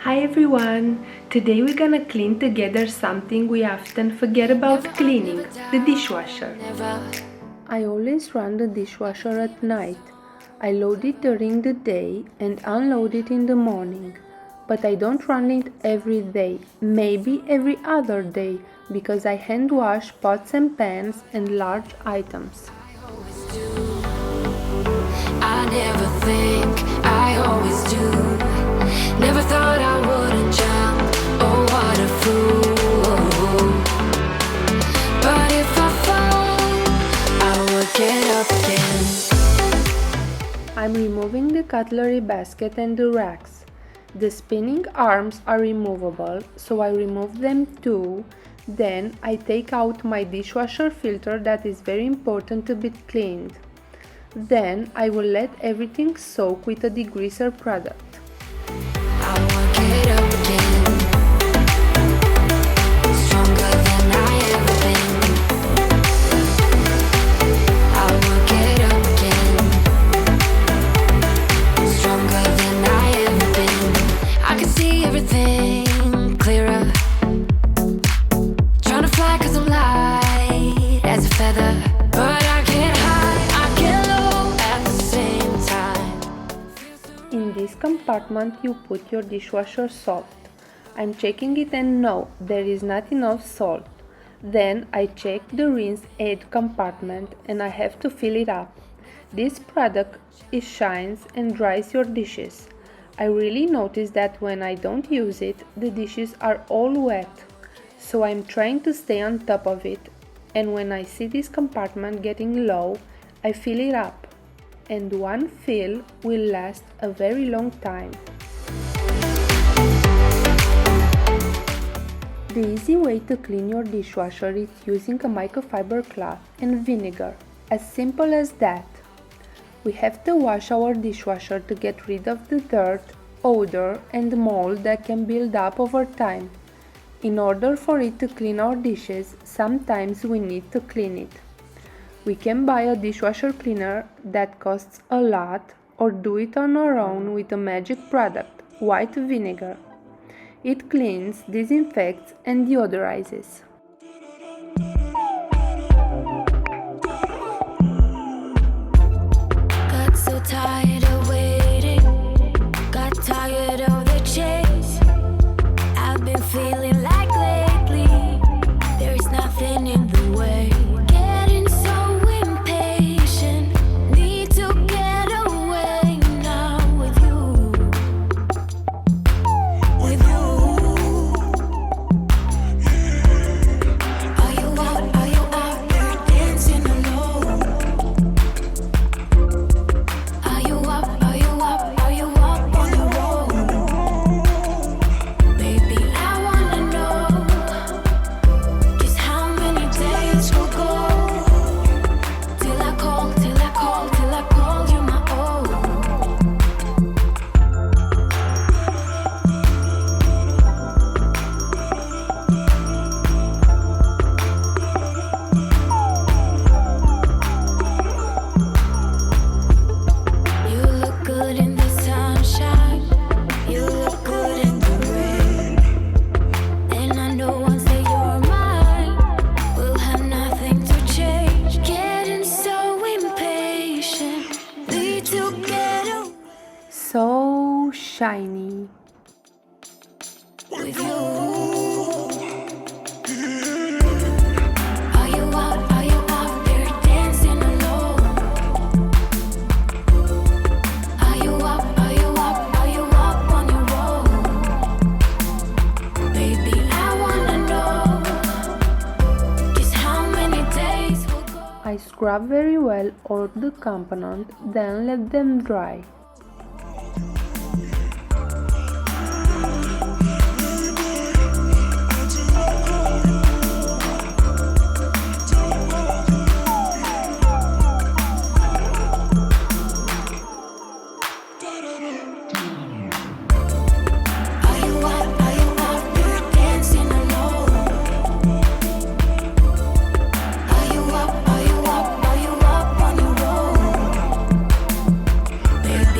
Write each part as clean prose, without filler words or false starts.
Hi everyone! Today we're gonna clean together something we often forget about cleaning, the dishwasher. I always run the dishwasher at night. I load it during the day and unload it in the morning. But I don't run it every day, maybe every other day, because I hand wash pots and pans and large items. I never think, I always do. Never thought I wouldn't jump, oh what a fool. But if I fall, I will get up again. I'm removing the cutlery basket and the racks. The spinning arms are removable, so I remove them too. Then I take out my dishwasher filter that is very important to be cleaned. Then I will let everything soak with a degreaser product. I will get up again, stronger than I ever been. I will get up again, stronger than I ever been. I can see everything clearer, trying to fly 'cause I'm light as a feather, but I get high, I get low at the same time. In this compartment you put your dishwasher salt. I'm checking it and no, there is not enough salt. Then I check the rinse aid compartment and I have to fill it up. This product shines and dries your dishes. I really notice that when I don't use it, the dishes are all wet. So I'm trying to stay on top of it, and when I see this compartment getting low, I fill it up. And one fill will last a very long time. The easy way to clean your dishwasher is using a microfiber cloth and vinegar. As simple as that. We have to wash our dishwasher to get rid of the dirt, odor and mold that can build up over time. In order for it to clean our dishes, sometimes we need to clean it. We can buy a dishwasher cleaner that costs a lot or do it on our own with a magic product, white vinegar. It cleans, disinfects and deodorizes. Got so tired of waiting, got tired of the chase. I've been feeling like lately, there's nothing in the way. Getting so impatient, need to get away now with you. With you. Are you out there dancing alone? Are you up on the road? Baby, I wanna know just how many days will go till I call you my own. You look good in the sunshine, you look good in the rain, and I know once that you're mine, we'll have nothing to change. Getting so impatient, need to get away So shiny. with you. Are you out there dancing alone? Are you up on your own? Baby, I wanna know just how many days will go. I scrub very well all the components, then let them dry. Are you out there dancing alone? Are you up on your own? Baby,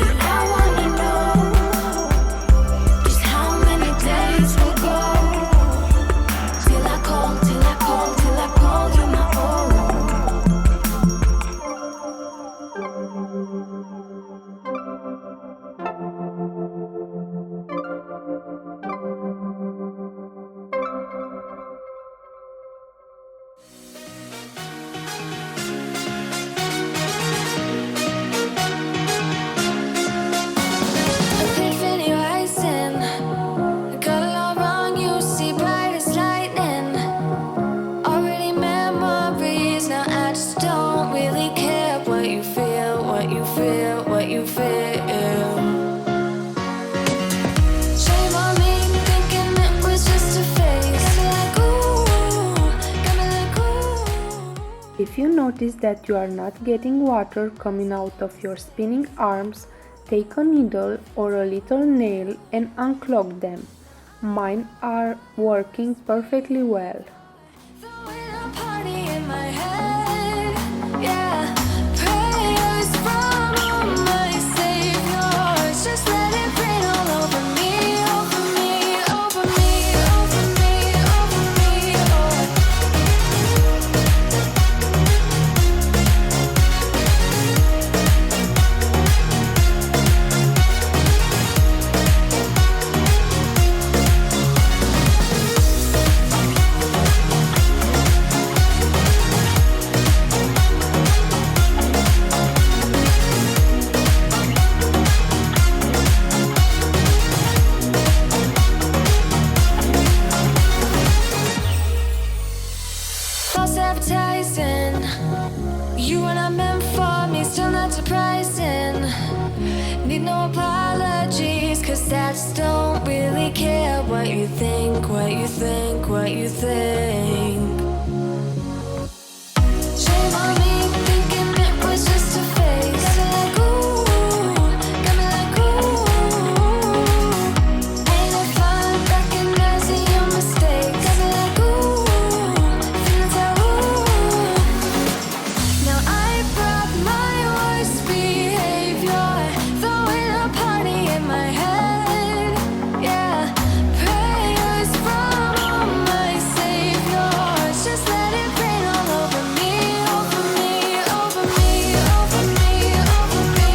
what you feel. Shame on me, thinking it was just a phase. Got me like ooh, got me like ooh. If you notice that you are not getting water coming out of your spinning arms, take a needle or a little nail and unclog them. Mine are working perfectly well. Throwing a party in my head, yeah. Prayers from my saviors, just let it rain all over me, over me, over me, over me, over me, false advertising. You were not meant for me, still not surprising. Need no apologies, cause stats don't really care what you think, what you think, what you think. Shame on me, thinking it was just a phase. Got me like ooh, got me like ooh. Ain't it fun recognizing your mistakes? Got me like ooh, feeling so ooh. Now I brought my worst behavior, throwing a party in my head, yeah. Prayers from my saviors, just let it rain all over me, over me, over me, over me, over me,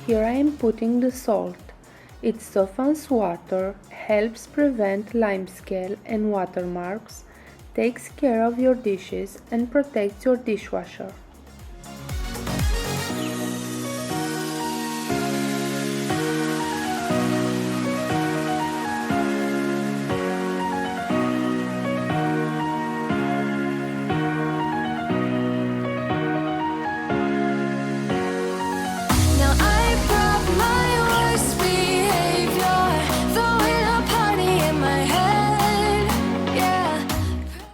Here I am putting the salt. It softens water, helps prevent limescale and watermarks, takes care of your dishes and protects your dishwasher. Now I brought my worst behavior, throwing a party in my head, yeah.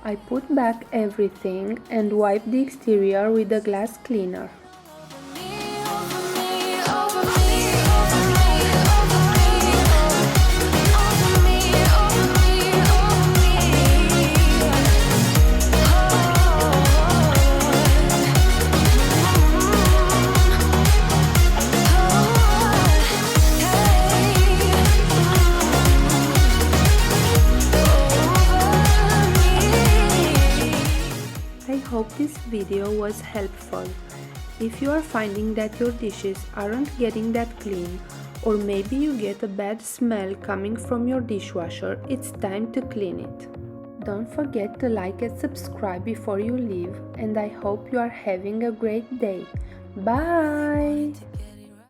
I put back everything and wipe the exterior with a glass cleaner. Over me, over me, over me, over me, over me, over me, over me, I hope this video was helpful. If you are finding that your dishes aren't getting that clean, or maybe you get a bad smell coming from your dishwasher, it's time to clean it. Don't forget to like and subscribe before you leave, and I hope you are having a great day. Bye!